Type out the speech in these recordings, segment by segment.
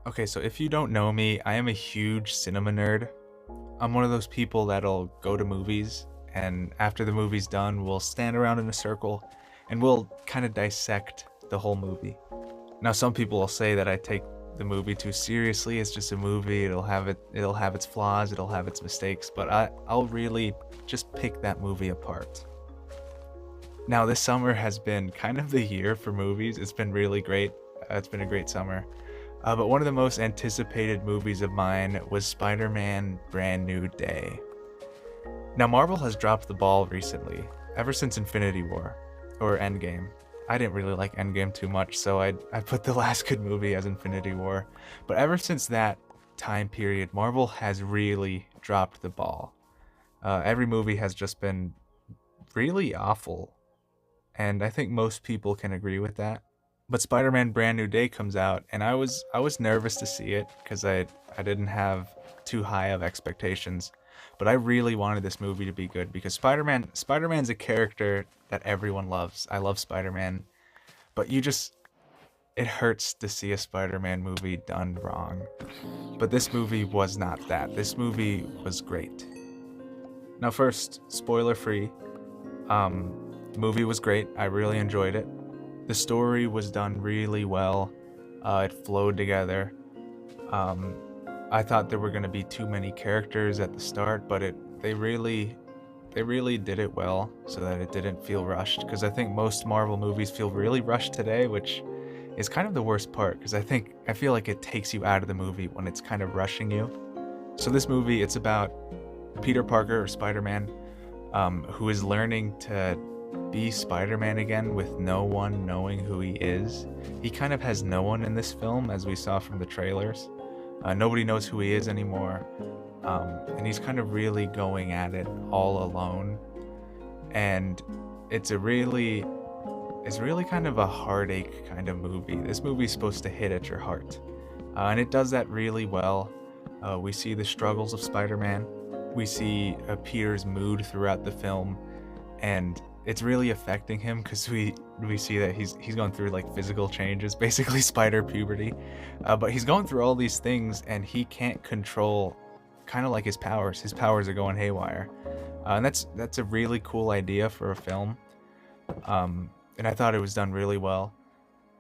Okay, so if you don't know me, I am a huge cinema nerd. I'm one of those people that'll go to movies, and after the movie's done, we'll stand around in a circle and we'll kind of dissect the whole movie. Now, some people will say that I take the movie too seriously. It's just a movie. It'll have its flaws, it'll have its mistakes, but I'll really just pick that movie apart. Now, this summer has been kind of the year for movies. It's been really great. It's been a great summer. But one of the most anticipated movies of mine was Spider-Man Brand New Day. Now, Marvel has dropped the ball recently, ever since Infinity War, or Endgame. I didn't really like Endgame too much, so I put the last good movie as Infinity War. But ever since that time period, Marvel has really dropped the ball. Every movie has just been really awful, and I think most people can agree with that. But Spider-Man Brand New Day comes out, and I was nervous to see it because I didn't have too high of expectations, but I really wanted this movie to be good because Spider-Man's a character that everyone loves. I love Spider-Man, but it hurts to see a Spider-Man movie done wrong. But this movie was not that. This movie was great. Now, first, spoiler free. The movie was great. I really enjoyed it. The story was done really well. It flowed together. Um, I thought there were going to be too many characters at the start, but they really did it well so that it didn't feel rushed. Because I think most Marvel movies feel really rushed today, which is kind of the worst part. Because I feel like it takes you out of the movie when it's kind of rushing you. So this movie, it's about Peter Parker or Spider-Man, who is learning to be Spider-Man again with no one knowing who he is. He kind of has no one in this film, as we saw from the trailers. Nobody knows who he is anymore, and he's kind of really going at it all alone. And it's a really, it's really kind of a heartache kind of movie. This movie's supposed to hit at your heart, and it does that really well. We see the struggles of Spider-Man. We see Peter's mood throughout the film, and it's really affecting him because we see that he's going through like physical changes, basically spider puberty. But he's going through all these things and he can't control kind of like his powers. His powers are going haywire, and that's a really cool idea for a film. And I thought it was done really well.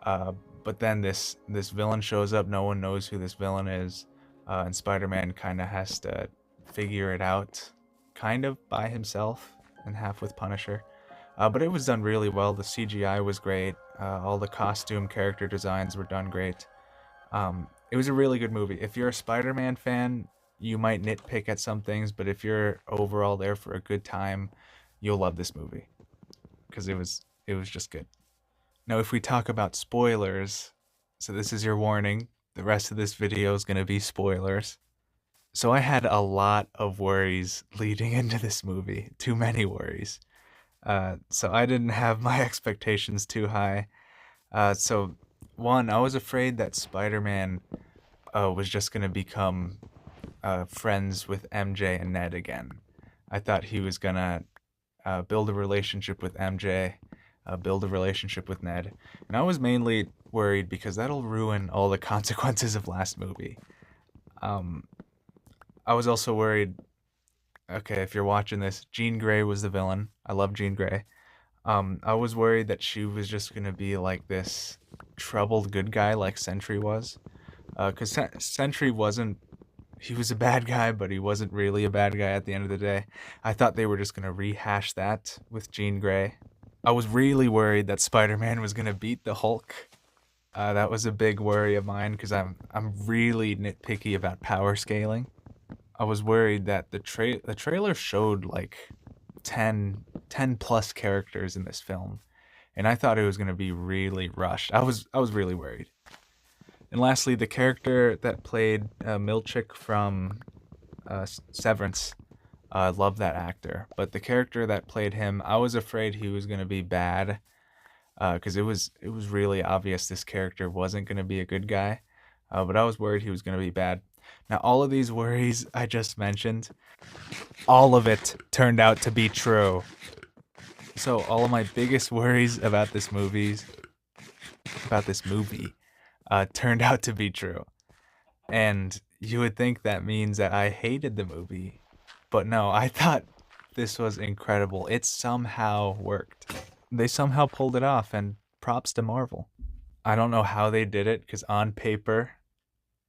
Uh, but then this villain shows up. No one knows who this villain is, and Spider-Man kind of has to figure it out, kind of by himself, and half with Punisher. But it was done really well. The CGI was great. All the costume character designs were done great. It was a really good movie. If you're a Spider-Man fan, you might nitpick at some things, but if you're overall there for a good time, you'll love this movie because it was just good. Now, if we talk about spoilers, so this is your warning. The rest of this video is going to be spoilers. So I had a lot of worries leading into this movie. Too many worries. So I didn't have my expectations too high. So one, I was afraid that Spider-Man was just gonna become friends with MJ and Ned again. I thought he was gonna build a relationship with MJ, build a relationship with Ned, and I was mainly worried because that'll ruin all the consequences of last movie. Um, I was also worried. Okay, if you're watching this, Jean Grey was the villain. I love Jean Grey. I was worried that she was just gonna be like this troubled good guy like Sentry was. Because Sentry wasn't. He was a bad guy, but he wasn't really a bad guy at the end of the day. I thought they were just gonna rehash that with Jean Grey. I was really worried that Spider-Man was gonna beat the Hulk. That was a big worry of mine because I'm really nitpicky about power scaling. I was worried that the trailer showed like 10 plus characters in this film, and I thought it was going to be really rushed. I was really worried. And lastly, the character that played Milchick from Severance, I love that actor. But the character that played him, I was afraid he was going to be bad because it was really obvious this character wasn't going to be a good guy. But I was worried he was going to be bad. Now, all of these worries I just mentioned, all of it turned out to be true. So all of my biggest worries about this movie, turned out to be true. And you would think that means that I hated the movie, but no, I thought this was incredible. It somehow worked. They somehow pulled it off, and props to Marvel. I don't know how they did it, because on paper,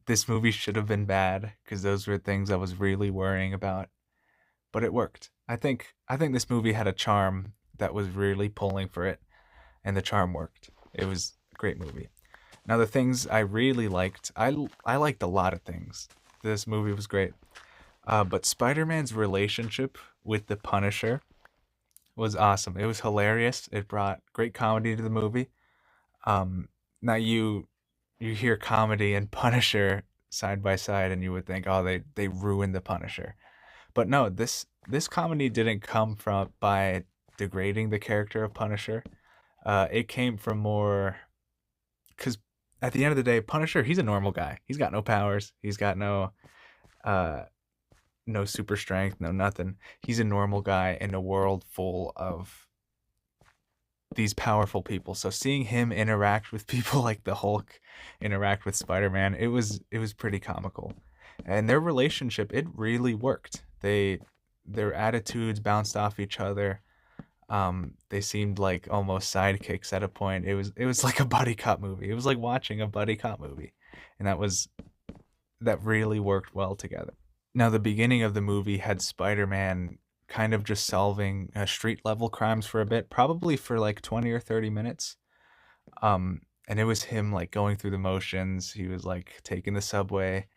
this movie should have been bad, because those were things I was really worrying about, but it worked. I think this movie had a charm that was really pulling for it, and the charm worked. It was a great movie. Now the things I really liked, I liked a lot of things. This movie was great. But Spider-Man's relationship with the Punisher was awesome. It was hilarious. It brought great comedy to the movie. Now you hear comedy and Punisher side by side, and you would think, oh, they ruined the Punisher. But no, this comedy didn't come from by degrading the character of Punisher. It came from more because at the end of the day, Punisher, he's a normal guy. He's got no powers. He's got uh no super strength, no nothing. He's a normal guy in a world full of these powerful people. So seeing him interact with people like the Hulk, interact with Spider-Man, it was pretty comical. And their relationship, it really worked. Their attitudes bounced off each other. They seemed like almost sidekicks at a point. It was like a buddy cop movie. It was like watching a buddy cop movie. And that really worked well together. Now, the beginning of the movie had Spider-Man kind of just solving street level crimes for a bit, probably for like 20 or 30 minutes. And it was him like going through the motions. He was like taking the subway,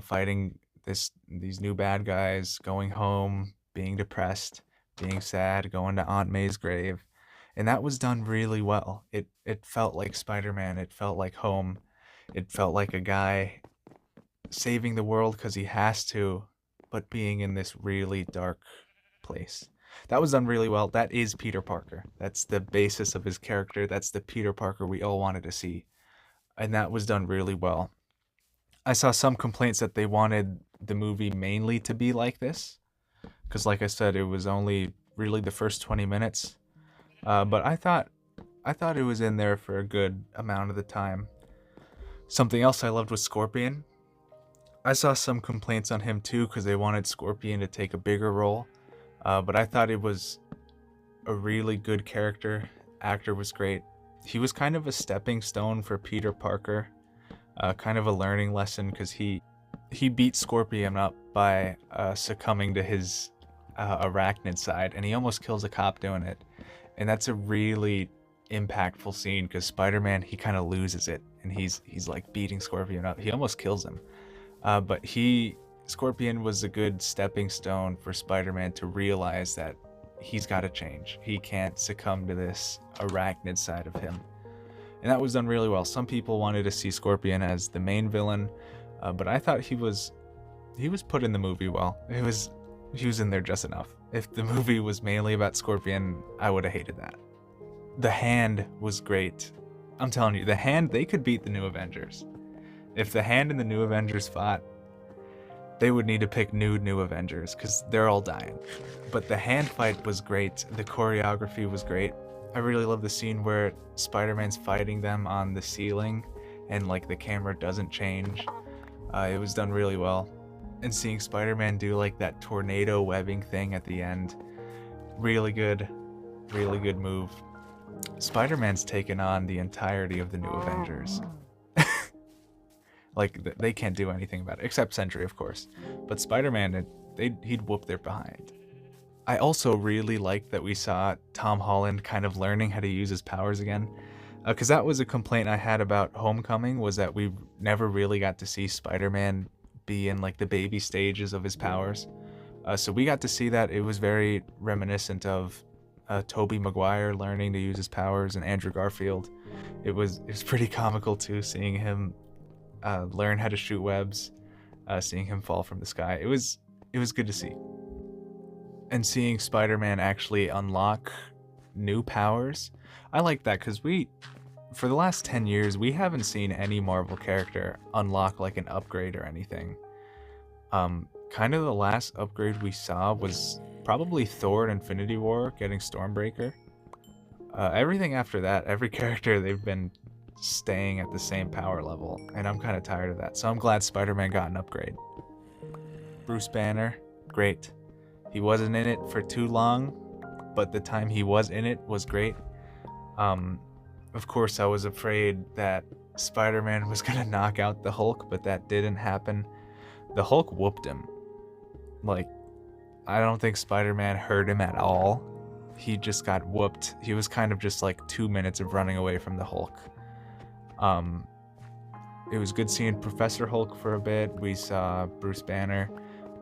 fighting these new bad guys, going home, being depressed, being sad, going to Aunt May's grave. And that was done really well. It felt like Spider-Man. It felt like home. It felt like a guy saving the world because he has to, but being in this really dark place. That was done really well. That is Peter Parker. That's the basis of his character. That's the Peter Parker we all wanted to see. And that was done really well. I saw some complaints that they wanted the movie mainly to be like this. Because, like I said, it was only really the first 20 minutes. But I thought it was in there for a good amount of the time. Something else I loved was Scorpion. I saw some complaints on him too because they wanted Scorpion to take a bigger role. But I thought it was a really good character. Actor was great. He was kind of a stepping stone for Peter Parker, kind of a learning lesson because he beat Scorpion up by succumbing to his arachnid side, and he almost kills a cop doing it. And that's a really impactful scene because Spider-Man, he kind of loses it, and he's like beating Scorpion up. He almost kills him. But Scorpion was a good stepping stone for Spider-Man to realize that he's got to change. He can't succumb to this arachnid side of him. And that was done really well. Some people wanted to see Scorpion as the main villain, but I thought he was put in the movie well. He was in there just enough. If the movie was mainly about Scorpion, I would have hated that. The Hand was great. I'm telling you, the Hand, they could beat the New Avengers. If the Hand and the New Avengers fought, they would need to pick new Avengers because they're all dying. But the Hand fight was great. The choreography was great. I really love the scene where Spider-Man's fighting them on the ceiling and like the camera doesn't change. It was done really well. And seeing Spider-Man do like that tornado webbing thing at the end, really good move. Spider-Man's taken on the entirety of the New Avengers. Like they can't do anything about it except Sentry, of course. But Spider-Man, he'd whoop their behind. I also really liked that we saw Tom Holland kind of learning how to use his powers again, because that was a complaint I had about Homecoming, was that we never really got to see Spider-Man be in like the baby stages of his powers. So we got to see that. It was very reminiscent of Tobey Maguire learning to use his powers and Andrew Garfield. It was pretty comical too, seeing him learn how to shoot webs, seeing him fall from the sky. It was good to see. And seeing Spider-Man actually unlock new powers, I like that because for the last 10 years, we haven't seen any Marvel character unlock like an upgrade or anything. Kind of the last upgrade we saw was probably Thor in Infinity War getting Stormbreaker. Everything after that, every character they've been staying at the same power level, and I'm kind of tired of that. So I'm glad Spider-Man got an upgrade. Bruce Banner, great. He wasn't in it for too long, but the time he was in it was great. Um, of course, I was afraid that Spider-Man was gonna knock out the Hulk, but that didn't happen. The Hulk whooped him. Like, I don't think Spider-Man hurt him at all. He just got whooped. He was kind of just like 2 minutes of running away from the Hulk. Um, it was good seeing Professor Hulk for a bit. We saw Bruce Banner.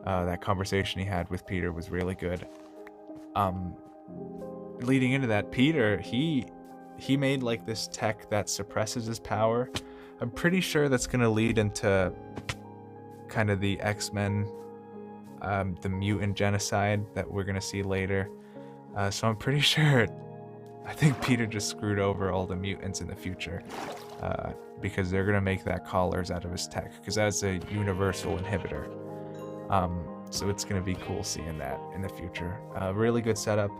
That conversation he had with Peter was really good. Leading into that, Peter, he made like this tech that suppresses his power. I'm pretty sure that's gonna lead into kind of the X-Men, the mutant genocide that we're gonna see later. So I'm pretty sure, I think Peter just screwed over all the mutants in the future, because they're gonna make that collars out of his tech, because that's a universal inhibitor. So it's gonna be cool seeing that in the future. Really good setup.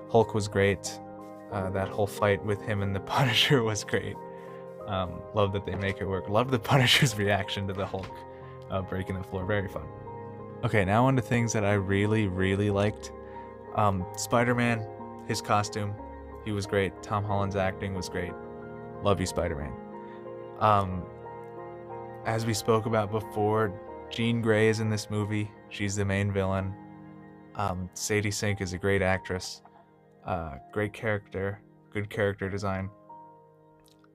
Hulk was great. That whole fight with him and the Punisher was great. Love that they make it work. Love the Punisher's reaction to the Hulk breaking the floor. Very fun. Okay, now on to things that I really, really liked. Spider-Man, his costume, he was great. Tom Holland's acting was great. Love you, Spider-Man. As we spoke about before, Jean Grey is in this movie. She's the main villain. Sadie Sink is a great actress. Great character. Good character design.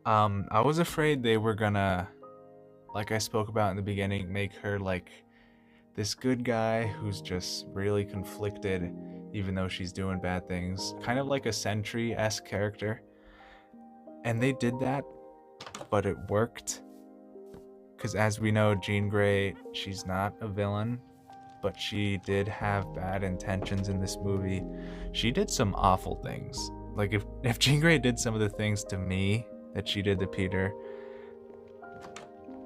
I was afraid they were gonna, like I spoke about in the beginning, make her like this good guy who's just really conflicted even though she's doing bad things. Kind of like a Sentry-esque character. And they did that, but it worked. Because as we know, Jean Grey, she's not a villain, but she did have bad intentions in this movie. She did some awful things. Like if Jean Grey did some of the things to me that she did to Peter,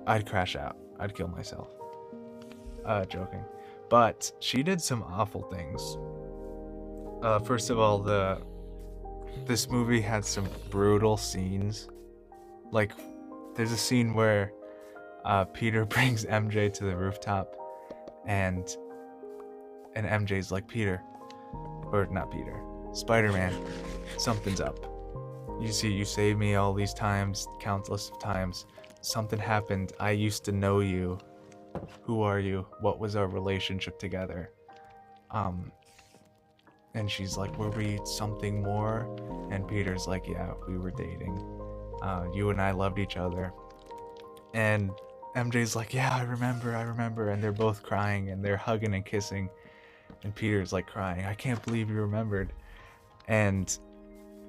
I'd crash out. I'd kill myself. Joking. But she did some awful things. First of all, this movie had some brutal scenes. Like, there's a scene where Peter brings MJ to the rooftop, and MJ's like, Peter, or not Peter, Spider-Man, something's up. You see, you saved me all these times, countless of times. Something happened. I used to know you. Who are you? What was our relationship together? And she's like, were we something more? And Peter's like, yeah, we were dating. You and I loved each other. And MJ's like, yeah, I remember. And they're both crying and they're hugging and kissing. And Peter's like crying, I can't believe you remembered. And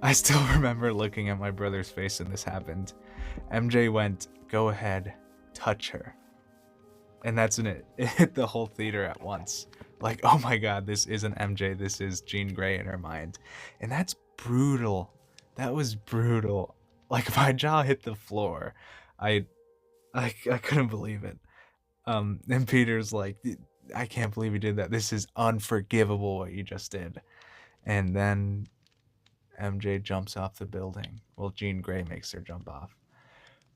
I still remember looking at my brother's face when this happened. MJ went, go ahead, touch her. And that's when it hit the whole theater at once. Like, oh my god, this isn't MJ, this is Jean Grey in her mind. And that's brutal. That was brutal. Like, my jaw hit the floor. I couldn't believe it. And Peter's like, I can't believe you did that. This is unforgivable what you just did. And then MJ jumps off the building. Well, Jean Grey makes her jump off.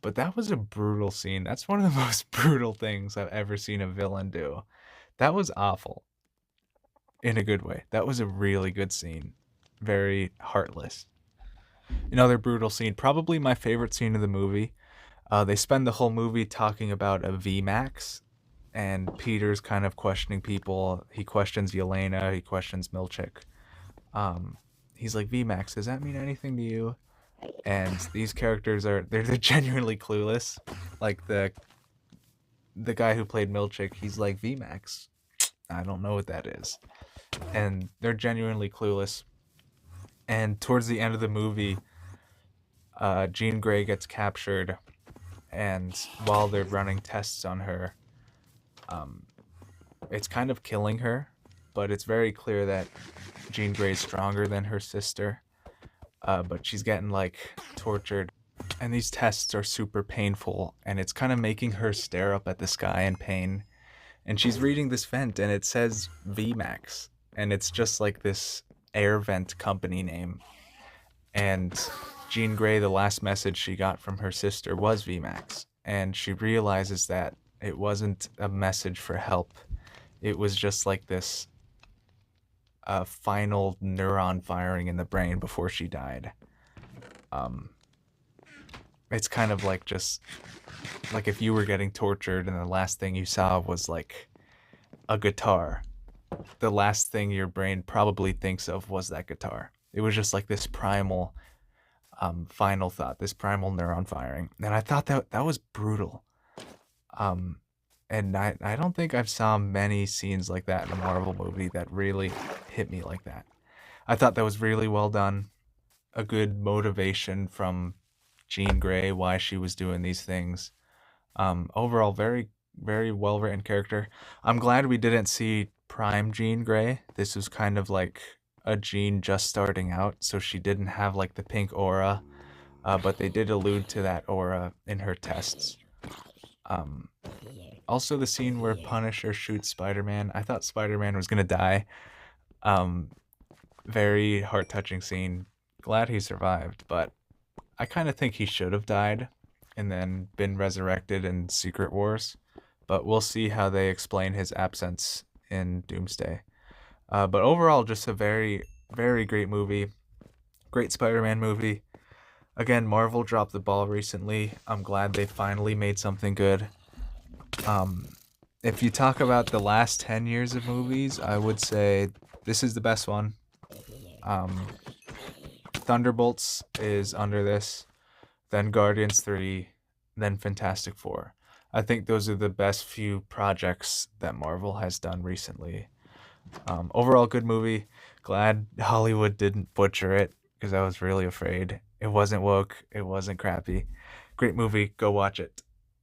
But that was a brutal scene. That's one of the most brutal things I've ever seen a villain do. That was awful. In a good way. That was a really good scene. Very heartless. Another brutal scene. Probably my favorite scene of the movie. They spend the whole movie talking about a VMAX. And Peter's kind of questioning people. He questions Yelena. He questions Milchick. He's like, VMAX, does that mean anything to you? And these characters they're genuinely clueless. Like the guy who played Milchick, he's like, VMAX, I don't know what that is. And they're genuinely clueless. And towards the end of the movie, Jean Grey gets captured, and while they're running tests on her, it's kind of killing her, but it's very clear that Jean Grey's stronger than her sister. But she's getting like tortured, and these tests are super painful, and it's kind of making her stare up at the sky in pain. And she's reading this vent, and it says VMAX, and it's just like this air vent company name. And Jean Grey, the last message she got from her sister was VMAX, and she realizes that it wasn't a message for help. It was just like this final neuron firing in the brain before she died. Um, it's kind of like just like if you were getting tortured and the last thing you saw was like a guitar, the last thing your brain probably thinks of was that guitar. It was just like this primal final thought, this primal neuron firing. And I thought that that was brutal. Um, and I don't think I've saw many scenes like that in a Marvel movie that really hit me like that. I thought that was really well done. A good motivation from Jean Grey, why she was doing these things. Overall, very well written character. I'm glad we didn't see Prime Jean Grey. This was kind of like a Jean just starting out, so she didn't have like the pink aura, but they did allude to that aura in her tests. Um, Also, the scene where Punisher shoots Spider-Man. I thought Spider-Man was gonna die. Um, Very heart-touching scene. Glad he survived, but I kind of think he should have died and then been resurrected in Secret Wars. But we'll see how they explain his absence in Doomsday. But overall, just a very great movie. Great Spider-Man movie. Again, Marvel dropped the ball recently. I'm glad they finally made something good. Um, if you talk about the last 10 years of movies, I would say this is the best one. Um, Thunderbolts is under this, then Guardians 3, then Fantastic Four. I think those are the best few projects that Marvel has done recently. Overall, good movie. Glad Hollywood didn't butcher it because I was really afraid. It wasn't woke, it wasn't crappy. Great movie. Go watch it.